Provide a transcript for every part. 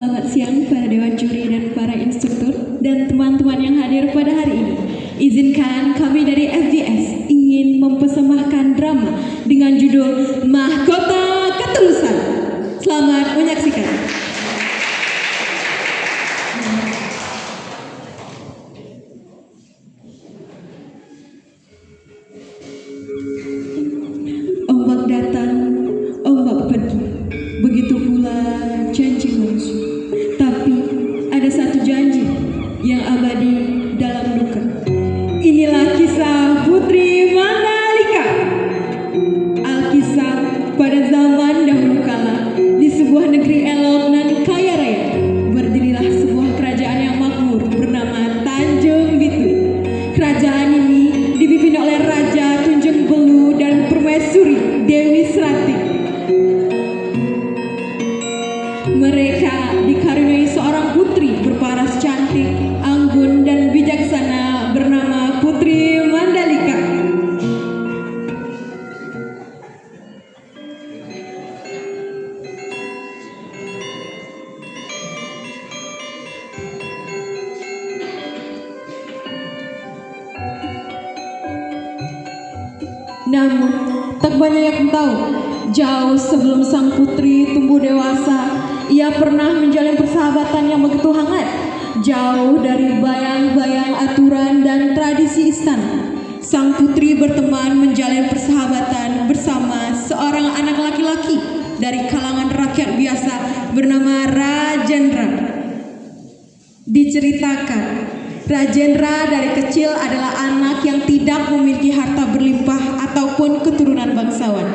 Selamat siang para dewan juri dan para instruktur dan teman-teman yang hadir pada hari ini. Izinkan kami dari FBS ingin mempersembahkan drama dengan judul Mahkota Ketulusan. Selamat menyaksikan. Ombak datang, ombak pergi, begitu pula janji manusia. Tapi ada satu janji yang abadi dalam duka. Inilah kisah Putri Mandalika. Alkisah pada zaman dahulu kala di sebuah negeri elok dan kaya raya berdirilah sebuah kerajaan yang makmur bernama Tanjung Bitu. Kerajaan ini dipimpin oleh Raja Tunjung Belu dan Permaisuri Dewi Srati. Mereka dikaruniai seorang putri berparas cantik, anggun dan bijaksana bernama Putri Mandalika. Namun, tak banyak yang tahu, jauh sebelum sang putri tumbuh dewasa, ia pernah menjalin persahabatan yang begitu hangat, jauh dari bayang-bayang aturan dan tradisi istana. Sang putri berteman menjalin persahabatan bersama seorang anak laki-laki dari kalangan rakyat biasa bernama Rajendra. Diceritakan, Rajendra dari kecil adalah anak yang tidak memiliki harta berlimpah ataupun keturunan bangsawan,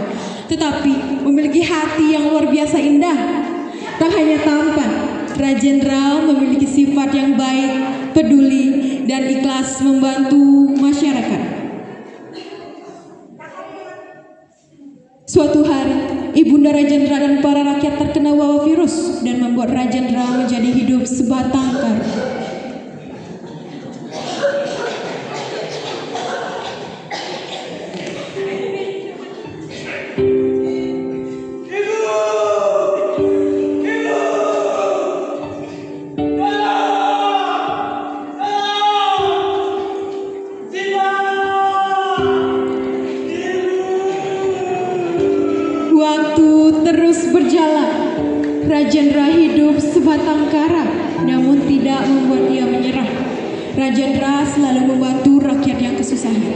tetapi memiliki hati yang luar biasa indah. Tak hanya tampan, Rajendra memiliki sifat yang baik, peduli, dan ikhlas membantu masyarakat. Suatu hari, Ibunda Rajendra dan para rakyat terkena wabah virus dan membuat Rajendra menjadi hidup sebatang kara. Waktu terus berjalan, Rajendra hidup sebatang kara, namun tidak membuat ia menyerah. Rajendra selalu membantu rakyat yang kesusahan.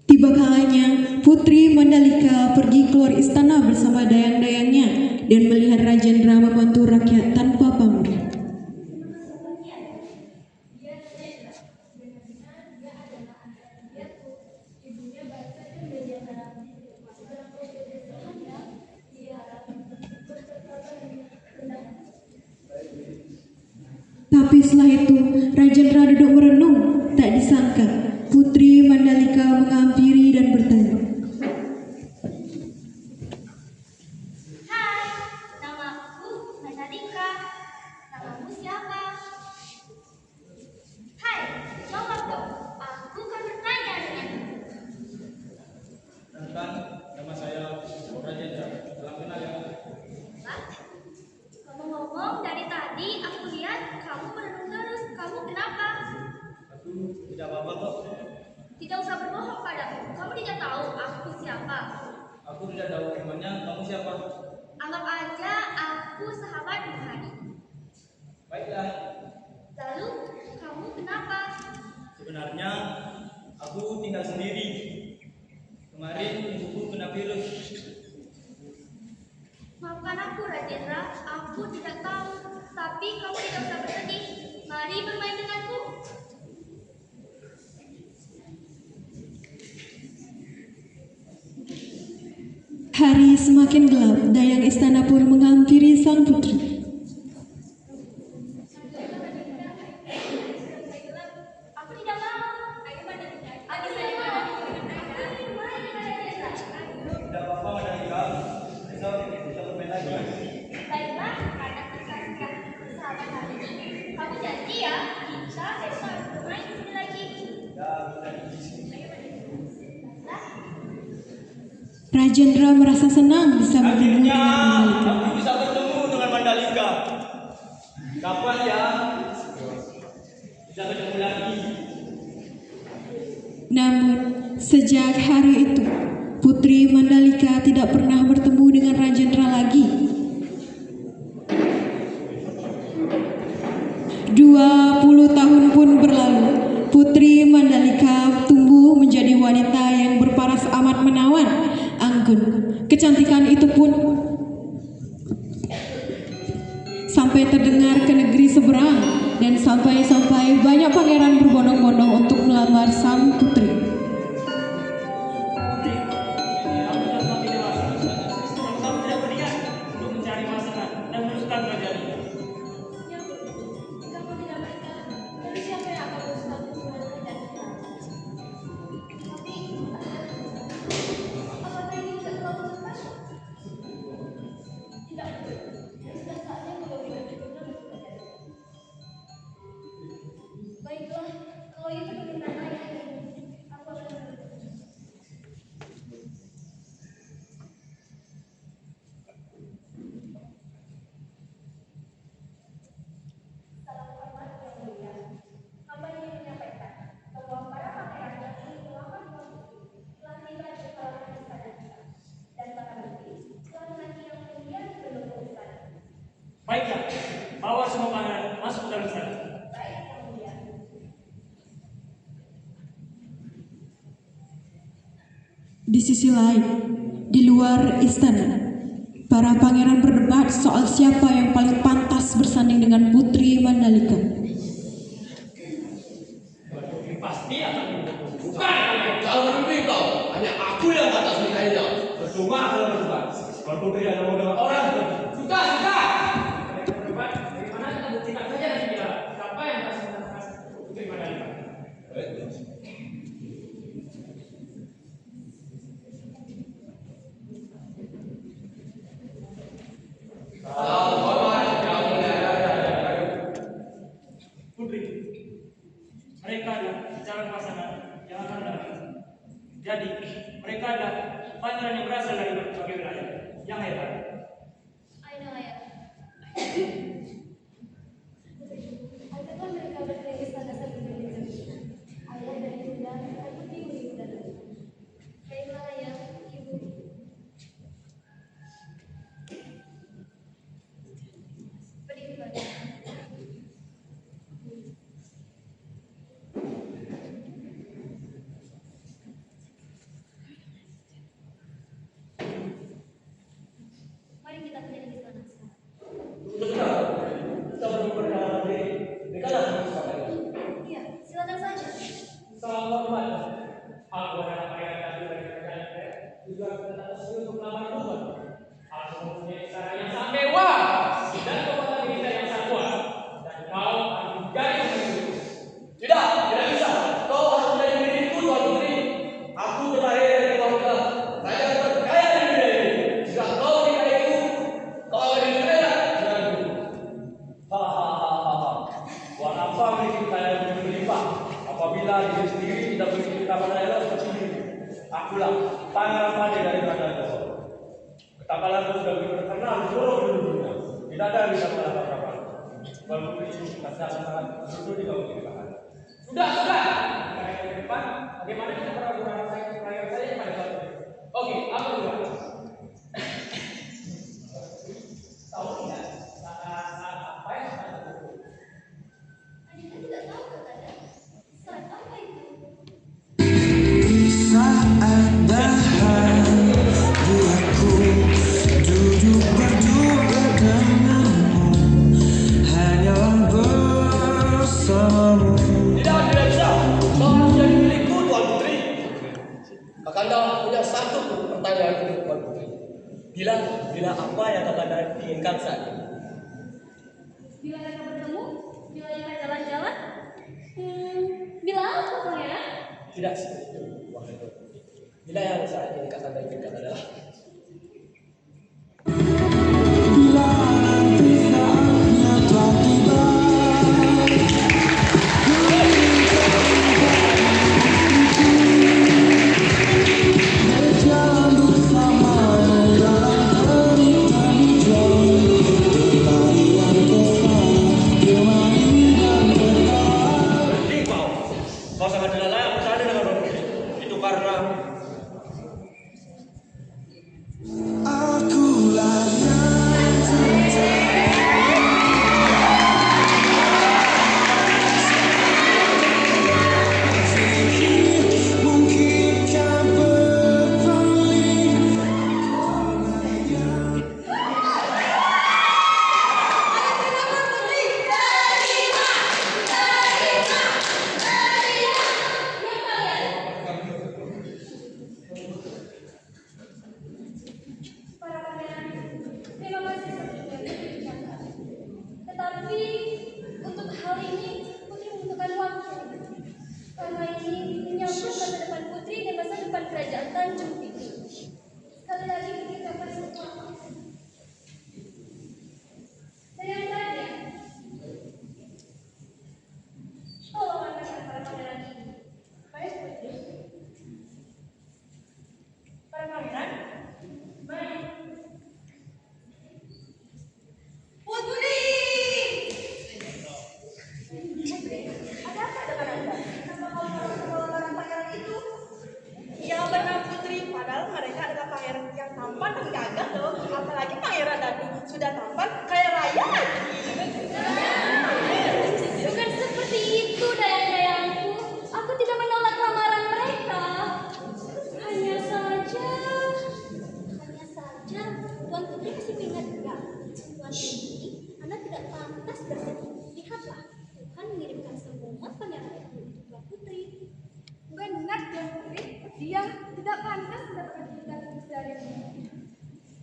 Tiba kalanya Putri Mandalika pergi keluar istana bersama dayang-dayangnya dan melihat Rajendra membantu rakyat tanpa pamrih. Tapi setelah itu Rajendra duduk merenung. Tak disangka Putri Mandalika menghampiri dan bertanya, "Hai, namaku Mandalika. Namamu siapa?" "Hai, jawab dong. Aku kan bertanya denganmu." Kenalkan, nama saya Rajendra. Salam kenal ya. "Hah? Ngomong-ngomong, dari tadi aku lihat kamu merenung terus. Kamu kenapa?" Aku tidak apa-apa kok. "Tidak usah berbohong padaku. Kamu tidak tahu aku siapa." Aku tidak tahu emangnya kamu siapa. "Anggap aja aku sahabatmu, Hani." Baiklah, "Lalu kamu kenapa?" sebenarnya aku tinggal sendiri. Kemarin ibuku kena virus. "Maafkan aku, Rajendra. Aku tidak tahu. Tapi kamu tidak usah bersedih. Mari bermain denganku." Hari semakin gelap, dayang istana pun menghampiri sang putri. "Aku tidak mau. Ayo, Mandalika. Ayo, saya mau." Tidak apa-apa, Rajendra merasa senang bisa bertemu Akhirnya dengan Mandalika. aku bisa bertemu dengan Mandalika. Kapan ya? Bisa ketemu lagi. Namun, sejak hari itu, Putri Mandalika tidak pernah bertemu dengan Rajendra lagi. 20 tahun pun berlalu. Putri Mandalika tumbuh menjadi wanita yang berparas amat menawan, anggun. Kecantikan itu pun sampai terdengar ke negeri seberang dan sampai banyak pangeran berbondong-bondong untuk melamar sang putri. Putri, ini kamu sudah semakin dewasa. Kamu tidak berniat untuk mencari pasangan dan meneruskan kerajaan ini. Ya, kamu tidak menikah. Jadi siapa yang akan bersuatu hubungan kerjaan kita? Tapi, apakah ini tidak terlalu cepat? Tidak, sudah saatnya mengambil benar benar. Baiklah, kalau itu permintaan ayah ini, aku akan menurut. Salam hormat yang mulia. Hamba ingin menyampaikan bahwa para pangeran yang ingin melamar Tuan Putri telah tiba di kalangan istana kita, dan para menteri telah menanti yang mulia di pendukung istana. Baiklah, bawa semua pangeran masuk ke dalam sana. Baik yang mulia. Di sisi lain, di luar istana, para pangeran berdebat soal siapa yang paling pantas bersanding dengan Putri Mandalika. Putri pasti akan mendukung. Bukan, jangan bermimpi kau. Hanya aku yang batas nikahinya. Percuma kalau berdebat. Kalau Putri tidak mau dengan orang, Sudah, sudah. mereka berdebat. Bagaimana kita buktikan saja nanti kita siapa yang pasti mendapatkan Putri Mandalika. Salam hormat yang mulia. Putri, mereka adalah calon pasangan yang akan datang. Jadi, mereka adalah pangeran yang berasal dari berbagai wilayah yang hebat. Aina ayah. Apakah mereka berkeliling istana sambil berbincang? Ayah dan bunda aku bingung di udara. Baiklah ayah, ibu. Berikan. Mari kita menjadi di sana sekarang. Sudah. Kita belum berkenalan diri. Mereka sama ini. Iya, silakan saja. Salam hormat. Aku adalah pangeran Kadu dari kerajaan Imperial. Tujuan kedatangan sini untuk melamar Tuhan. Aku mempunyai istana yang sangat mewah dan kekuatan militer yang sangat kuat. Dan kau akan menjadi pemimpin. Tidak, tidak bisa. Kau harus menjadi milikku, Tuan Putri. Aku terlahir dari keluarga raja terkaya di dunia ini. Jika kau nikahiku, kau akan diberbeda denganku. Hahaha. Buat apa memiliki kekayaan yang berlimpah apabila diri sendiri tidak memiliki kabar daerah seperti ini? Akulah pangeran Pade dari kerajaan Jawa. Ketabalanku sudah begitu terkenal di seluruh penjuru dunia. Tidak ada yang bisa mengalahkan kapan. Tuan Putri ini pasti akan sangat beruntung jika menikahan. Sudah. Karena ke depan, bagaimana kita meragukan saya kepada Tuan Putri? Oke, aku duluan. Tahu tidak saat apa yang akan terjadi? Adinda tidak tahu katanya. Saat apa itu? Saat bahagiaku duduk berdua denganmu, hanyalah bersamamu. Tidak bisa. Kau harus menjadi milikku, Tuan Putri. Kakanda punya satu pertanyaan untuk Tuan Putri. Bila apa yang Kakanda inginkan saat ini? Bila mereka bertemu? Bila mereka jalan-jalan? Bila apa pangeran? Tidak seperti itu, wahai Tuan Putri. Bila yang saat ini Kakanda inginkan adalah Bila nanti saatnya telah tiba, berjalan bersama. pandang gagah dong. Apalagi Pangeran Danu sudah tampan kayak raya lagi. Bukan seperti itu dayang-dayangku. Aku tidak menolak lamaran mereka. Hanya saja, Tuan Putri masih ingat enggak? Tuan Putri, Anda tidak pantas bersedih. Lihatlah, Tuhan mengirimkan semua pangeran itu untuk Tuan Putri. Benar, Tuan Putri. Dia tidak pantas mendapatkan kita dari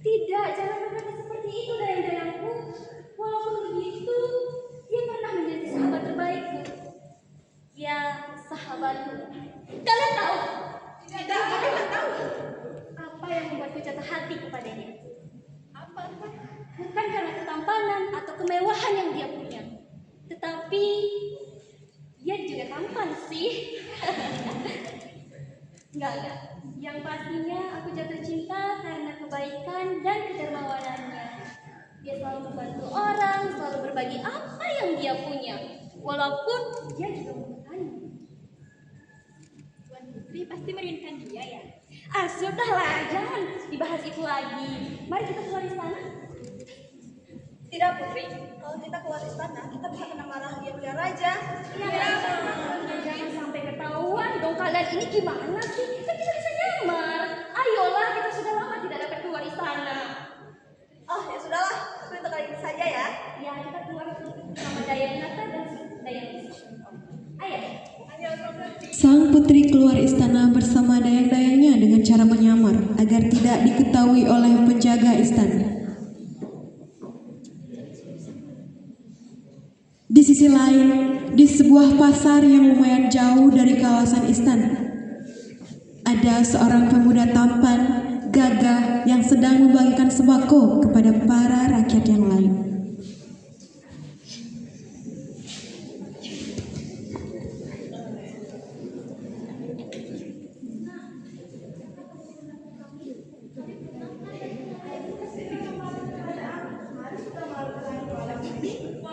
Tidak, jangan berkata seperti itu dayang-dayangku. Walaupun begitu, dia pernah menjadi sahabat terbaikku. Ya, sahabatku. Kalian tahu? Tidak, kalian tahu. Apa yang membuatku jatuh hati kepadanya? Apa? Bukan karena ketampanan atau kemewahan yang dia punya, tetapi dia juga tampan sih. Enggak. Yang pastinya aku jatuh cinta karena kebaikan dan kedermawanannya. Dia selalu membantu orang, selalu berbagi apa yang dia punya, walaupun dia juga membutuhkannya. Tuan Putri pasti merindukan dia ya. Ah, sudahlah, jangan dibahas itu lagi. Mari kita keluar istana. Tidak, Putri. Kalau kita keluar istana, kita bisa kena marah dia pilihan raja. Iya, jangan sampai ketahuan dong kalian ini gimana sih? Kan kita bisa nyamar. Ayolah, kita sudah lama tidak dapat keluar istana. Oh, ya sudahlah. Tapi untuk kali ini saja ya. Ya, kita keluar sama Dayang Nata dan Dayang Isi. Ayo. Ayo, Putri. Sang putri keluar istana bersama dayang-dayangnya dengan cara menyamar agar tidak diketahui oleh penjaga istana. Di sisi lain, di sebuah pasar yang lumayan jauh dari kawasan istana, ada seorang pemuda tampan, gagah yang sedang membagikan sembako kepada para rakyat yang lain.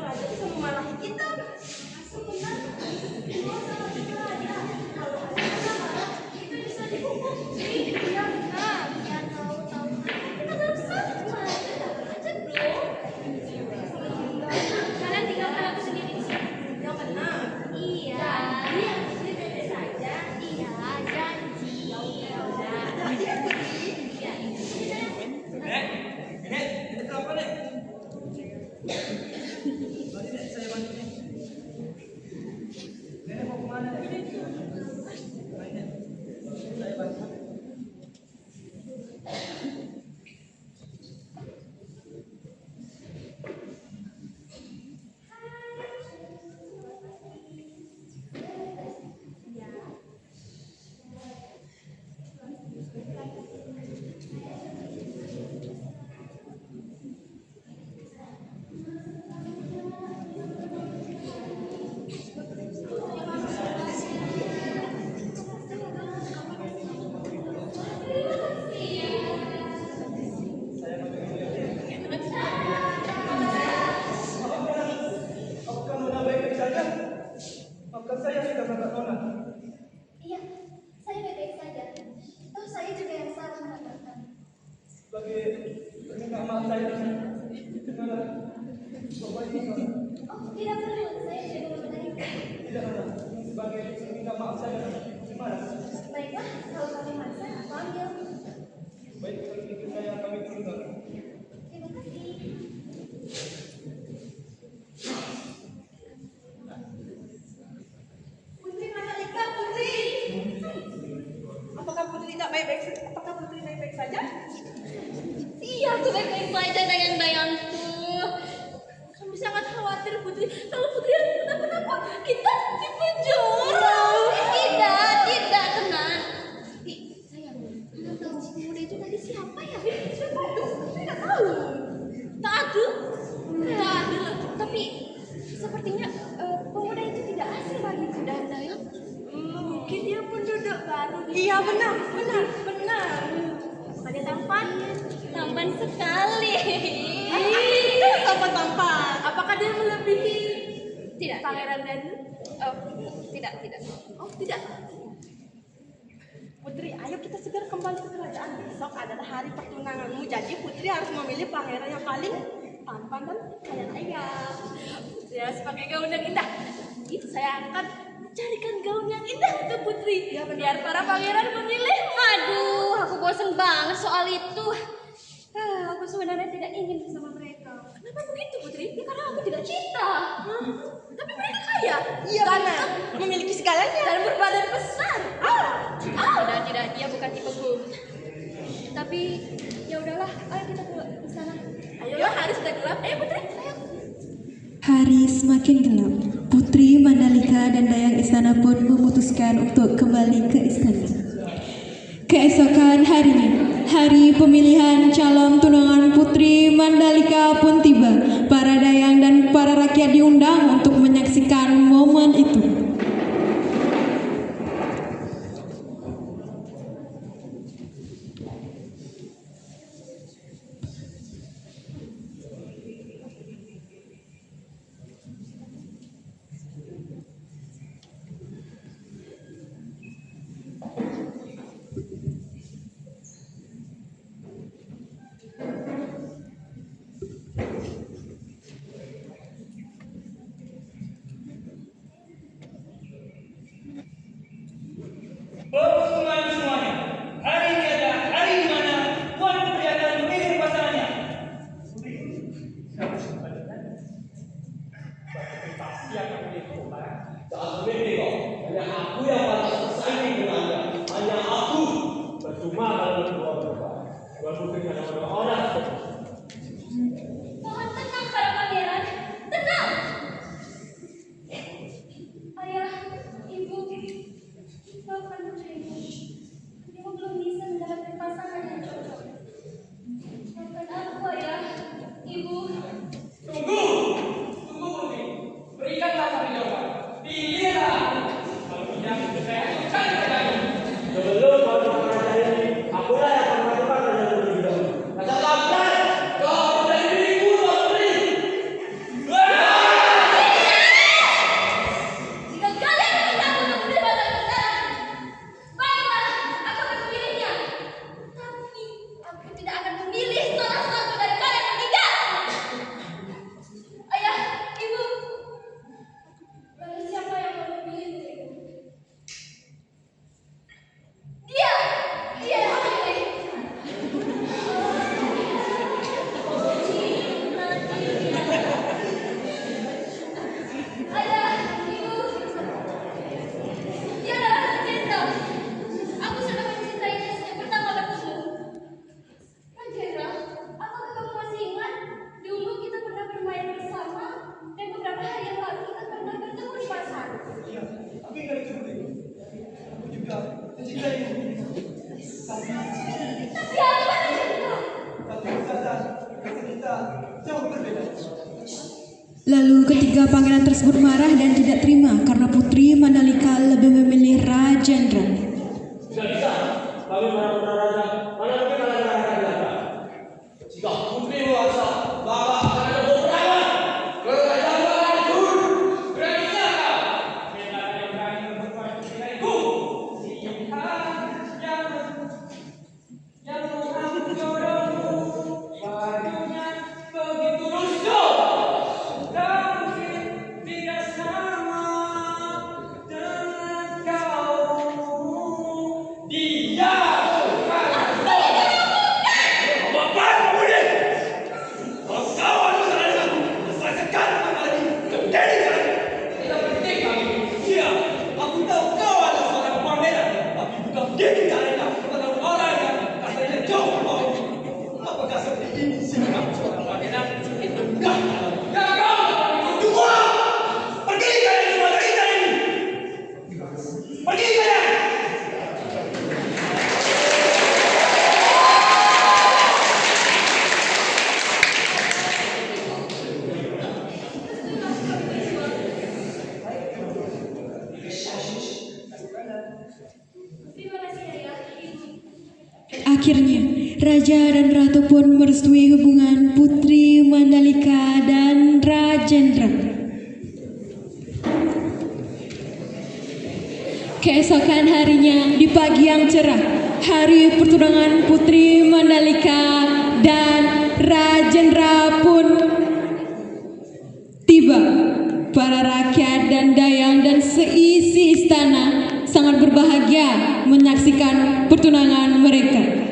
Raja bisa memarahi kita. Itu bisa dihukum. Iya, benar. Ya, tahu. Kita harus sama. Aja dong. Kalian tinggalkan aku sendiri di sini. Ya benar. Iya. Iya, beda saja. Iya, janji. Nek, ini apa nek? Mari nek, saya bantu nek. Nenek mau kemana nek? Mari nek, saya bantu. Apakah Nona baik-baik saja? Maafkan saya sudah menabrak Nona. Iya, saya baik-baik saja. Toh saya juga yang salah menabrakkan. Sebagai permintaan maaf saya, Nona, coba ini Nona. Oh, tidak perlu. Saya sudah mengenai. Tidak Nona, sebagai permintaan maaf saya, gimana? Baiklah, kalau kami maksa, aku ambil. Baik, kalau gitu saya pamit dulu Nona. Terima kasih. Putri Mandalika, Putri. Apakah Putri baik-baik saja? Iya, aku baik-baik saja dayang-dayangku. Kami sangat khawatir Putri. Kalau Putri ada kenapa-napa, kita di penjara. Tidak, tenang. Sayang, Anda tahu si pemuda itu tadi siapa ya? Siapa itu? Tidak tahu. Tak ada. Tapi sepertinya pemuda itu tidak asing bagiku dayang-dayang. Mungkin dia penduduk baru. Iya benar. Apakah dia tampan? Tampan sekali. Tampan. Apakah dia melebihi Tidak. Pangeran Danu? Oh, tidak. Oh tidak. Putri, ayo kita segera kembali ke kerajaan. Besok adalah hari pertunanganmu. Jadi Putri harus memilih pangeran yang paling tampan dan kaya raya. Putri harus pakai gaun yang indah. Saya akan carikan gaun yang indah untuk Putri. Biar para pangeran memilih. Aduh, aku bosan banget soal itu. Aku sebenarnya tidak ingin bersama mereka. Kenapa begitu, Putri? Ya karena aku tidak cinta. Tapi mereka kaya. Iya benar, memiliki segalanya. Dan berbadan besar. Tidak, dia bukan tipeku. Tapi ya udahlah, ayo kita ke sana. Ayolah, hari sudah gelap. Ayo Putri, ayo. Hari semakin gelap. Putri Mandalika dan Dayang Istana pun memutuskan untuk kembali ke istana. Keesokan harinya, hari pemilihan calon tunangan Putri Mandalika pun tiba. Para dayang dan para rakyat diundang untuk menyaksikan momen itu. Berhubungan semuanya. Hari ini adalah hari di mana Tuan Putri akan memilih pasangannya. Pasti akan memilih pasangan. Jangan memilih kok. Hanya aku yang pantas bersaing dengan Anda. Hanya aku. Percuma kalau berdua berubah. Tuan Putri hanya berdua orang. Mohon tenang para pangeran. Tenang. Ayah, ibu, maafkan putrimu. Ibu belum bisa mendapatkan pasangan yang cocok. Maafkan aku, ayah, ibu. Tunggu Putri. Berikanlah kami jawaban. Pilihlah. Kalau tidak, saya akan cari padamu. Sebelum kau melakukan ini, akulah yang akan melakukan pada lebih dahulu. Katakan, kau dari diriku, Tuan Putri. Jika kalian meminta aku untuk memilih pasangan sekarang, baiklah, aku akan memilihnya. Tapi aku tidak akan memilih salah satu dari kalian bertiga. Ayah, ibu, lalu siapa yang mau memilih putriku? Dia yang mau memilih. Ayah, ibu, dia adalah Rajendra. Aku sudah mencintainya sejak pertama bertemu. Rajendra, apakah kamu masih ingat? Dulu kita pernah bermain bersama dan beberapa hari yang lalu kita pernah bertemu di pasar. Iya, tapi nggak itu Putri. Aku juga mencintai Tapi apa Rajendra? tapi sadar rasa kita jauh berbeda. Lalu ketiga pangeran tersebut marah dan tidak terima karena Putri Mandalika lebih memilih Rajendra. Tidak bisa. Kami para raja, mana mungkin para raja biasa. Jika Putri merasa, maka akan ada peperangan. Kerajaan akan hancur. Beraninya kau. Kita yang berani berbuat diriku. Yang mengambil jodohmu, bajunya begitu lusuh. Mungkin tidak sama dengan kau. Dia bukan Bapak kamu ini. Kalau kau ada masalah dengan aku, selesaikan masalah ini. Jadi jalan. Tidak penting kami. Iya, aku tahu kau adalah seorang pangeran, tapi bukan begitu caranya. Bukan orang yang rasanya jauh berbau. Apakah seperti ini sikap seorang pangeran? Itu enggak. Ya kau, itu gua. Pergi kalian semua dari sini. Pergi kalian. Terima kasih ayah, ibu. Akhirnya, Raja dan Ratu pun merestui hubungan Putri Mandalika dan Rajendra. Keesokan harinya di pagi yang cerah, hari pertunangan Putri Mandalika dan Rajendra pun tiba. Para rakyat dan dayang dan seisi istana sangat berbahagia menyaksikan pertunangan mereka.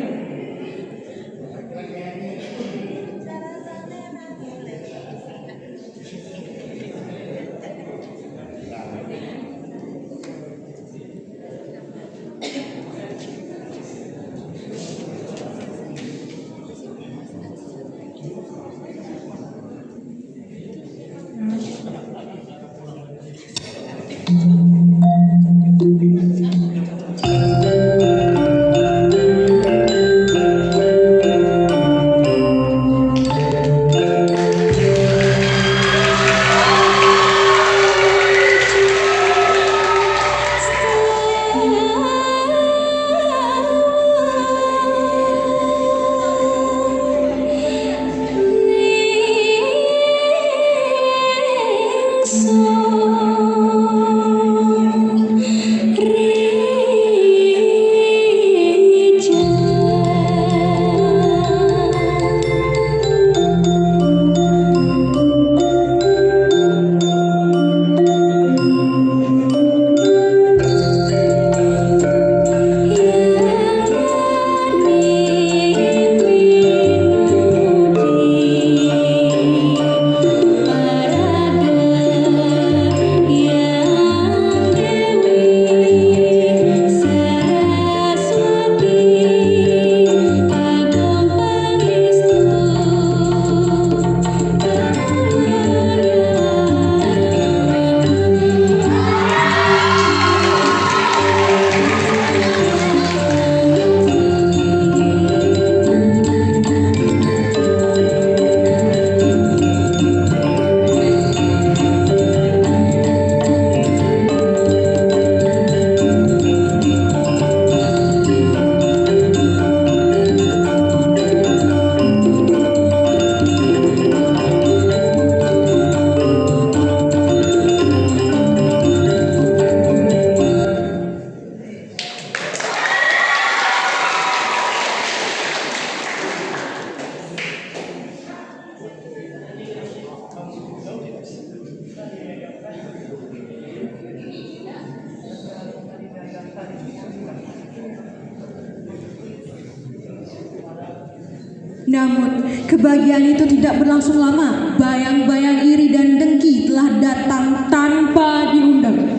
Namun, kebahagiaan itu tidak berlangsung lama. Bayang-bayang iri dan dengki telah datang tanpa diundang.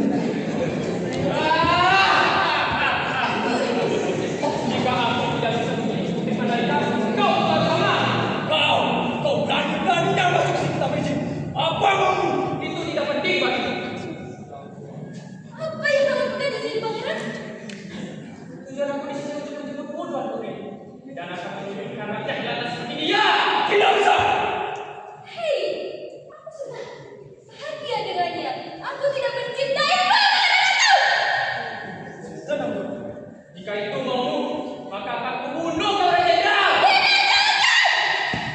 Jika aku tidak bisa mengikuti Mandalika, kau bagaimana? Kau berani-beraninya masuk sini tanpa izin. Apa maumu? Itu tidak penting bagiku. Apa yang kamu lakukan di sini, Pangeran? Tujuan aku di sini untuk menjemput Tuan Putri. Dan akan mengirimkan rakyat di atas seperti dia. Tidak bisa. Hei, aku sudah bahagia dengannya. Aku tidak mencintai Pangeran. Tenang, Tuan. Jika itu maumu, maka akan kubunuh kau jenderal.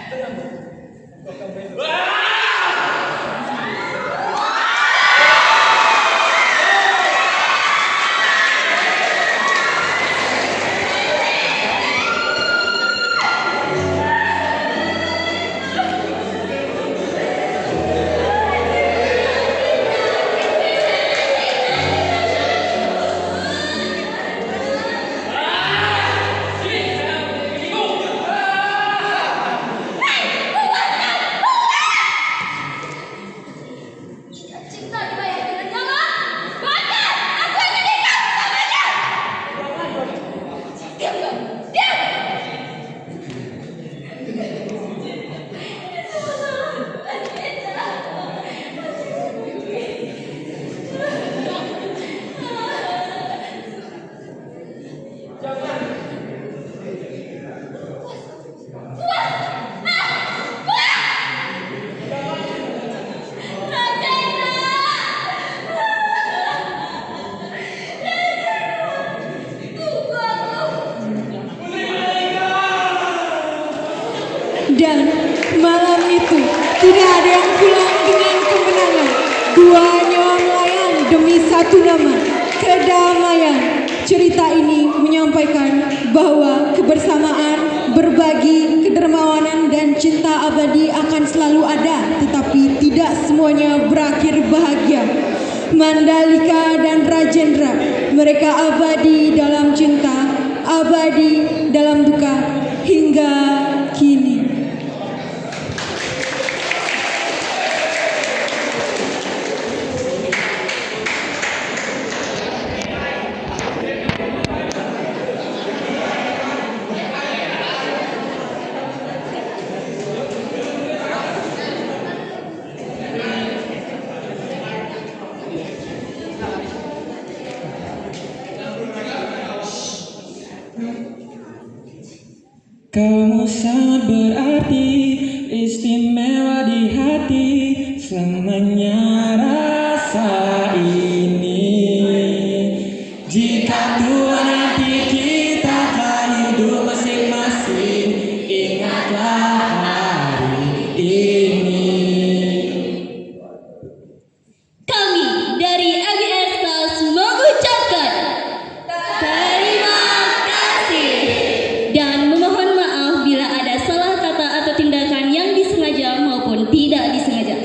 Tenang, Tuan. Aku akan bebas. Cinta dibayar dengan nyawa. Bahkan aku akan nikah bersamanya. Diam kau, diam. Dan malam itu tidak ada yang pulang dengan kemenangan. Dua nyawa melayang demi satu nama. kedamaian. Cerita ini menyampaikan bahwa kebersamaan, berbagi, kedermawanan, dan cinta abadi akan selalu ada, tetapi tidak semuanya berakhir bahagia. Mandalika dan Rajendra, mereka abadi dalam cinta, abadi dalam duka, hingga kini. Kamu sangat berarti, istimewa di hati, selamanya rasa ini. Jika tua nanti kita akan hidup masing-masing, ingatlah hari ini. Kami dari ABS Class mengucapkan terima kasih dan memohon maaf bila ada salah kata atau tindakan yang disengaja maupun tidak disengaja.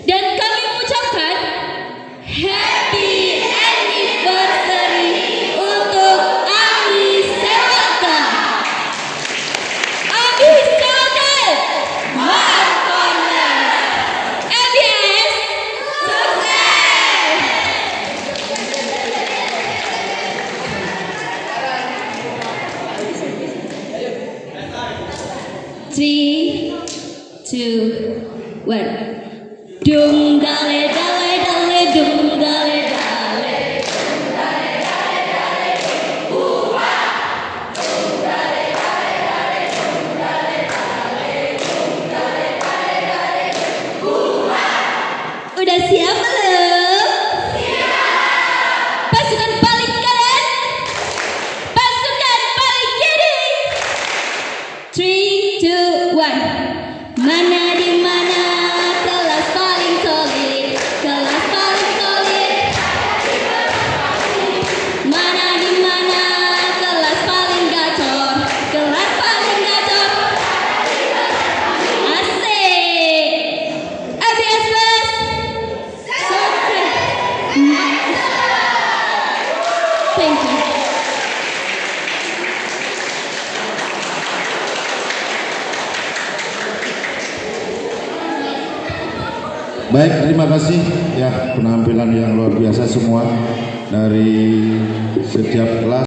Dan kami mengucapkan Happy Anniversary untuk Ami Sewaka. Ami Sewaka, Markonas, ABS, sukses! 3, 2, 1. Dung dale dale dale dung dale dale. Udah siap belum? Siap. Pasukan paling kanan, pasukan paling kiri. 3, 2, 1. Mana di mana kelas paling solid, kelas paling solid. Mana di mana kelas paling gacor, kelas paling gacor. Asik. ABS Plus, sukses. Thank you. Baik, terima kasih ya penampilan yang luar biasa semua dari setiap kelas.